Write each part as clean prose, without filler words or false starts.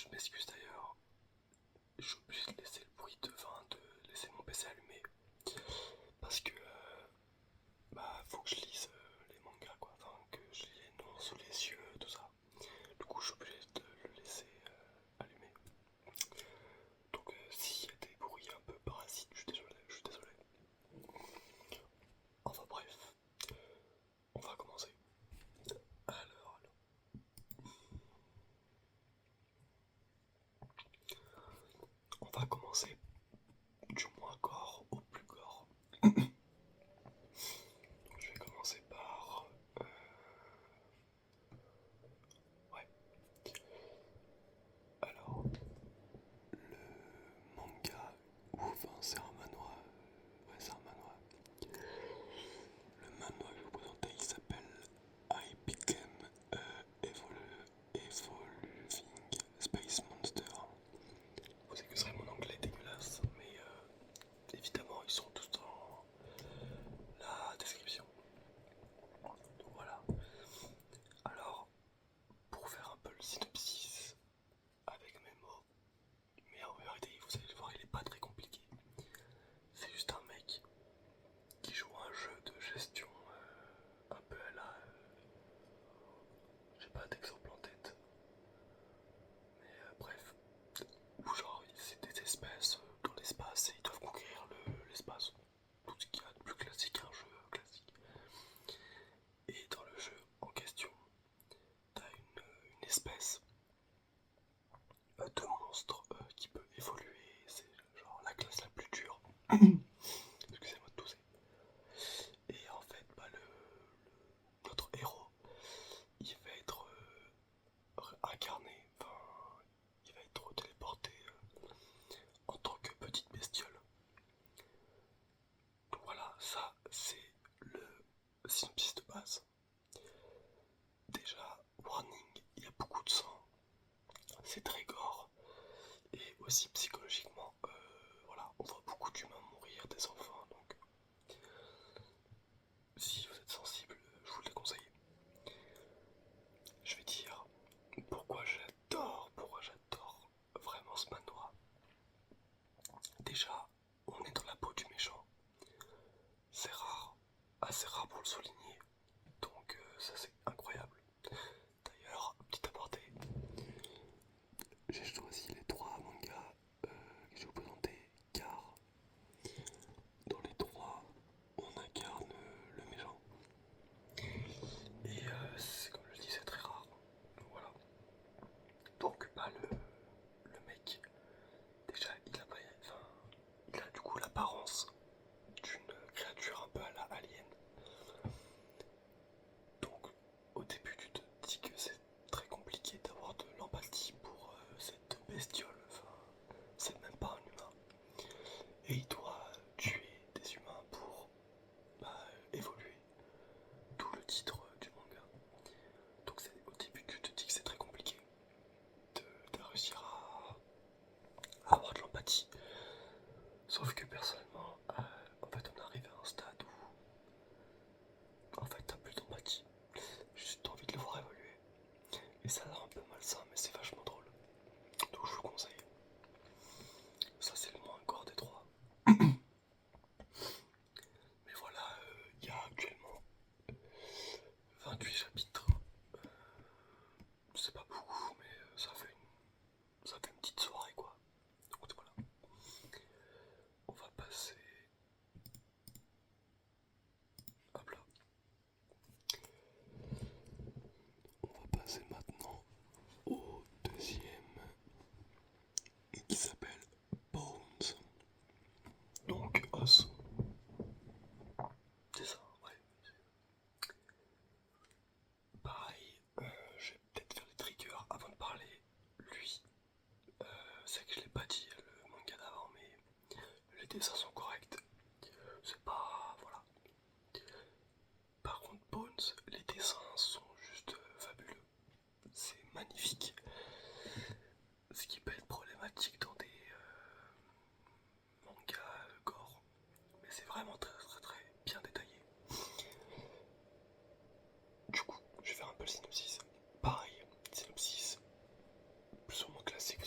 Je m'excuse d'ailleurs, je suis obligé de laisser le bruit de laisser mon PC allumé parce que faut que je lise les mangas quoi, enfin que je lis les noms sous les yeux, tout ça. Du coup, je suis obligé de le laisser allumé. Donc, s'il y a des bruits un peu parasites, je suis désolé, je suis désolé. Enfin bref, on va commencer. Alors, on va commencer du moins gore au plus gore. Je vais commencer par ouais. Alors, le manga, ou enfin c'est un manhwa, ouais c'est un manhwa. Le manhwa que je vous présenter il s'appelle I Became Evolving Space Monster. Vous excuserez mon anglais dégueulasse, mais évidemment ils sont tous dans la description. Donc voilà. Alors, pour faire un peu le synopsis avec mes mots, mais en vérité vous allez le voir il est pas très compliqué. C'est juste un mec qui joue un jeu de gestion un peu à la... j'ai pas d'exemple en tête. Mais bref, où genre c'est des espèces dans l'espace et ils doivent conquérir l'espace. Tout ce qu'il y a de plus classique, un jeu classique. Et dans le jeu en question, t'as une espèce de monstre qui peut évoluer. C'est genre la classe la plus dure. Excusez-moi de tousser. Et en fait, notre héros, il va être incarné, enfin, il va être téléporté en tant que petite bestiole. Donc voilà, ça c'est le synopsis de base. Déjà, warning, il y a beaucoup de sang, c'est très gore, et aussi psychologiquement, voilà, on voit beaucoup d'humains mourir, des enfants, donc si vous êtes sensible, je vous le déconseille. Je vais dire pourquoi j'adore vraiment ce manoir. Déjà, on est dans la peau du méchant, c'est rare, assez rare pour le souligner, donc ça c'est incroyable. D'ailleurs, petit aparté, j'ai choisi les trois mangas que je vais vous présenter car dans les trois, on incarne le méchant. Et c'est comme je le dis, c'est très rare. Donc voilà. Donc le mec, déjà il a du coup l'apparence d'une créature un peu à la alien. Donc au début tu te dis que c'est très compliqué d'avoir de l'empathie pour cette bestiole. Enfin, c'est même pas un humain. Et il doit tuer des humains pour évoluer. D'où le titre du manga. Donc au début tu te dis que c'est très compliqué de réussir à avoir de l'empathie. Sauf que personnellement, en fait on arrive à un stade où en fait t'as plus d'empathie. Juste envie de le voir évoluer. Et ça a l'air un peu malsain mais c'est vachement drôle. Donc je vous le conseille. Ça c'est le moins gore des trois. Mais voilà, il y a actuellement 28 chapitres. C'est pas beaucoup mais ça fait une petite soirée quoi. Donc voilà. On va passer. Hop là. On va passer maintenant au deuxième qui s'appelle Bones. Donc os. C'est ça, ouais. Pareil, je vais peut-être faire les triggers avant de parler. Lui, c'est que je l'ai pas dit le manga d'avant, mais les dessins sont corrects. C'est pas. Voilà. Par contre, Bones, les dessins sont juste fabuleux. C'est magnifique. Ce qui peut être problématique dans des mangas gore. Mais c'est vraiment très très très bien détaillé. Du coup, je vais faire un peu le synopsis. Pareil, synopsis plus ou moins classique,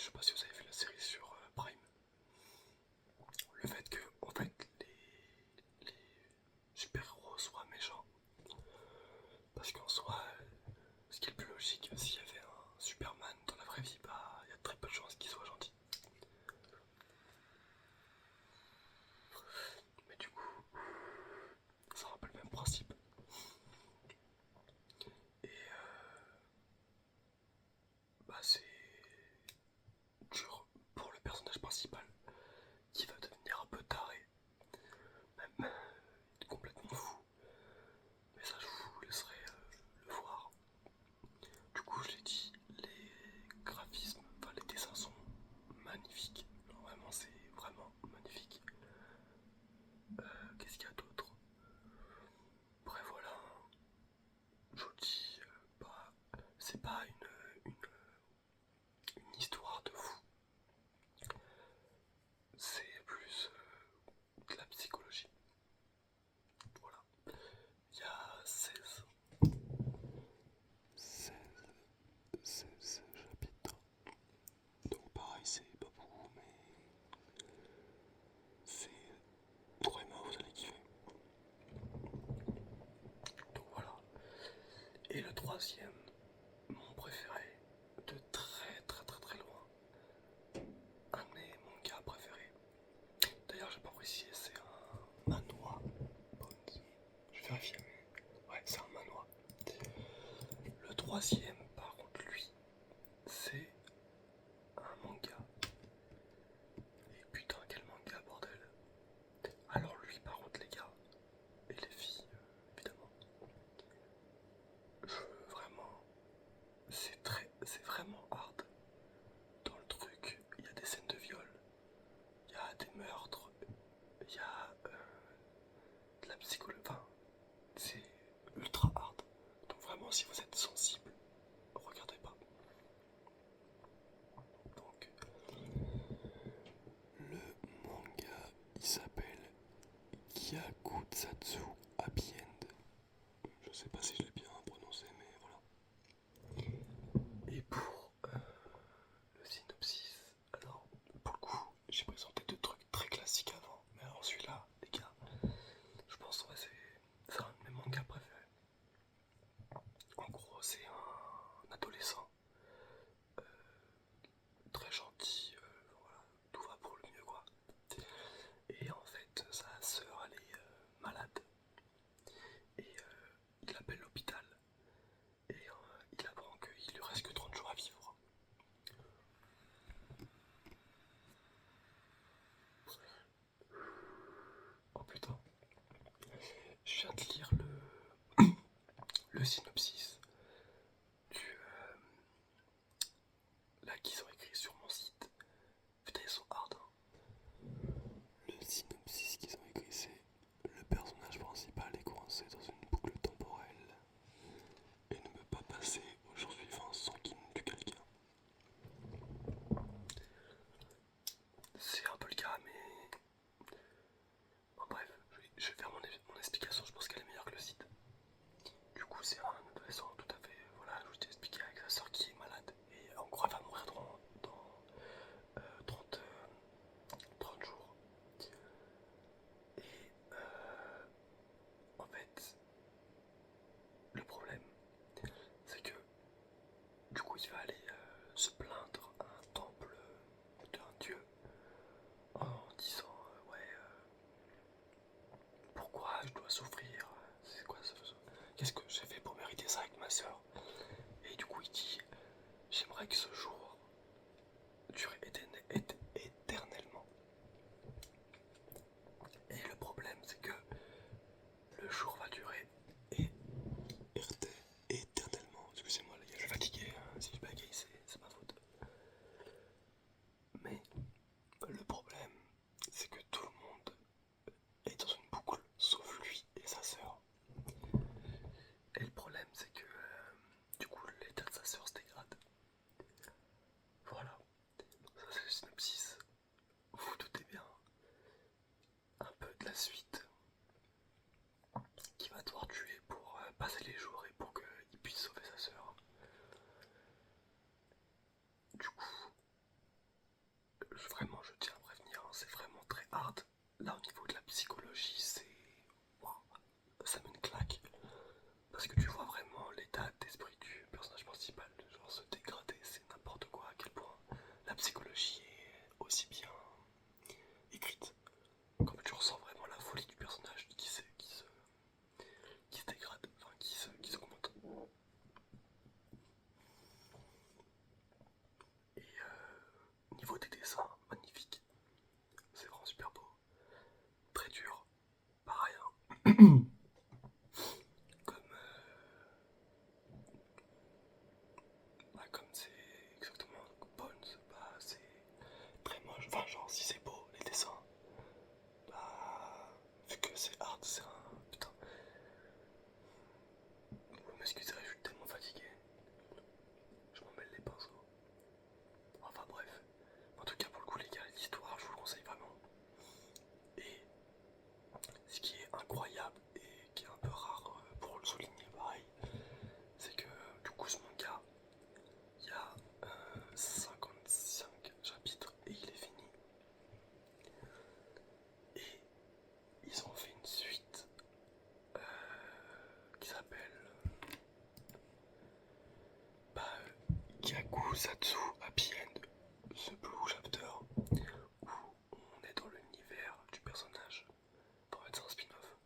sais pas si vous avez vu la série sur Prime, le fait que en fait les super-héros soient méchants. Parce qu'en soi, ce qui est le plus logique, s'il y avait un Superman dans la vraie vie, bah il y a très peu de chances qu'il soit gentil. Mais du coup, ça rappelle le même principe. Et bah c'est dur pour le personnage principal qui va devenir un peu taré, même complètement fou. Mais ça je vous laisserai le voir. Du coup je l'ai dit, les graphismes, enfin les dessins sont magnifiques. Alors, vraiment c'est vraiment magnifique. Qu'est-ce qu'il y a d'autre? Bref voilà, je vous dis, bah, c'est pas une histoire de fou. C'est plus de la psychologie. Voilà. Il y a 16 chapitres. Donc pareil, c'est pas beaucoup, mais c'est vraiment, vous allez kiffer. Donc voilà. Et le troisième, mon préféré, de très très très très loin, un de mes mangas préférés. D'ailleurs, j'ai pas précisé, c'est un manhwa. Je vais vérifier, mais ouais, c'est un manhwa. Le troisième, par contre, lui, c'est un manga. Et putain, quel manga, bordel. Alors lui, par contre, les gars, et les filles, évidemment, vraiment, c'est vraiment hard. Dans le truc, il y a des scènes de viol, il y a des meurtres, il y a de la psychologie, enfin, c'est ultra hard. Donc vraiment, si vous êtes sensible, regardez pas. Donc, le manga, il s'appelle Gyakutsatsu Happy End. Je sais pas si je l'ai bien prononcé, mais voilà. Et pour le synopsis, alors pour le coup, j'ai présenté deux trucs très classiques avant, mais alors celui-là, les gars, je pense que c'est un de mes mangas préférés. En gros, c'est un adolescent très gentil, voilà, tout va pour le mieux quoi. Et en fait, sa sœur elle est malade et il appelle l'hôpital et il apprend qu'il lui reste que 30 jours à vivre. Oh putain, je viens de lire le synopsis là qu'ils ont écrit sur mon site. Putain, ils sont hard. Hein. Le synopsis qu'ils ont écrit, c'est: le personnage principal est coincé dans une boucle temporelle et ne peut pas passer au jour suivant sans qu'il ne tue quelqu'un. C'est un peu le cas, mais en bref, je vais faire mon explication, je pense qu'elle est meilleure que le site. Du coup, c'est un adolescent tout à fait, voilà, je vous ai expliqué, avec sa soeur qui est malade et en gros elle va mourir dans 30 jours. Et en fait, le problème, c'est que du coup, il va aller se plaindre à un temple d'un dieu en disant ouais, pourquoi je dois souffrir? C'est quoi ça? Qu'est-ce que j'ai fait pour mériter ça avec ma soeur? Et du coup, il dit: j'aimerais que ce jour dure éternellement. Et le problème, c'est que le jour va durer et éternellement. Excusez-moi, les gars, je suis fatigué. Hein. Si je bagaille, c'est ma faute. Mais le problème, c'est que tout le monde est dans une boucle, sauf lui et sa sœur. Et le problème, c'est que du coup, l'état de sa sœur se dégrade. Voilà, ça c'est le synopsis. Vous vous doutez bien un peu de la suite qui va devoir tuer pour passer les jours et pour qu'il puisse sauver sa sœur. Du coup, là au niveau de la psychologie, waouh, ça met une claque. Parce que tu vois vraiment l'état d'esprit du personnage principal, genre se dégrader, c'est n'importe quoi, à quel point la psychologie est aussi bien écrite. Comme tu ressens vraiment la folie du personnage qui se dégrade, enfin qui augmente. Et niveau des dessins, magnifique, c'est vraiment super beau, très dur, pareil, hein. Comme comme c'est exactement Bones, bah c'est très moche. Enfin, genre, si c'est beau, les dessins, bah vu que c'est hard, c'est un. Putain, vous m'excuserez, je suis tellement fatigué. Je m'en mêle les pinceaux. Enfin, bref. En tout cas, pour le coup, les gars, l'histoire, je vous le conseille vraiment. Et ce qui est incroyable et qui est un peu rare pour le souligner, pareil, c'est que du coup, ce manga, il y a 55 chapitres et il est fini. Et ils ont fait une suite qui s'appelle Gyakusatsu Happy End, The Blue Chapter, où on est dans l'univers du personnage. En fait, c'est un spin-off,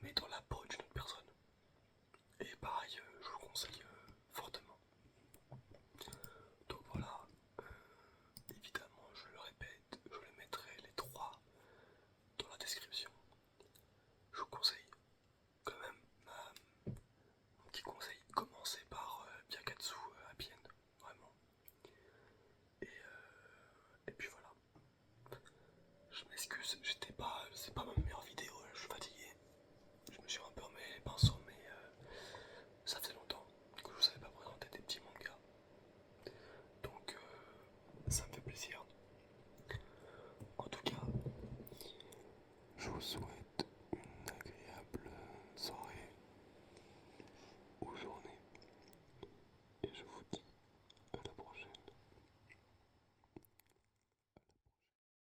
mais dans la peau d'une autre personne. Et pareil, je vous le conseille fortement. Donc voilà, évidemment, je le répète, je les mettrai les trois dans la description. Je vous conseille quand même mon petit conseil, commencez par Byakatsu Happy End, vraiment. Et puis voilà. Je m'excuse, j'étais pas, c'est pas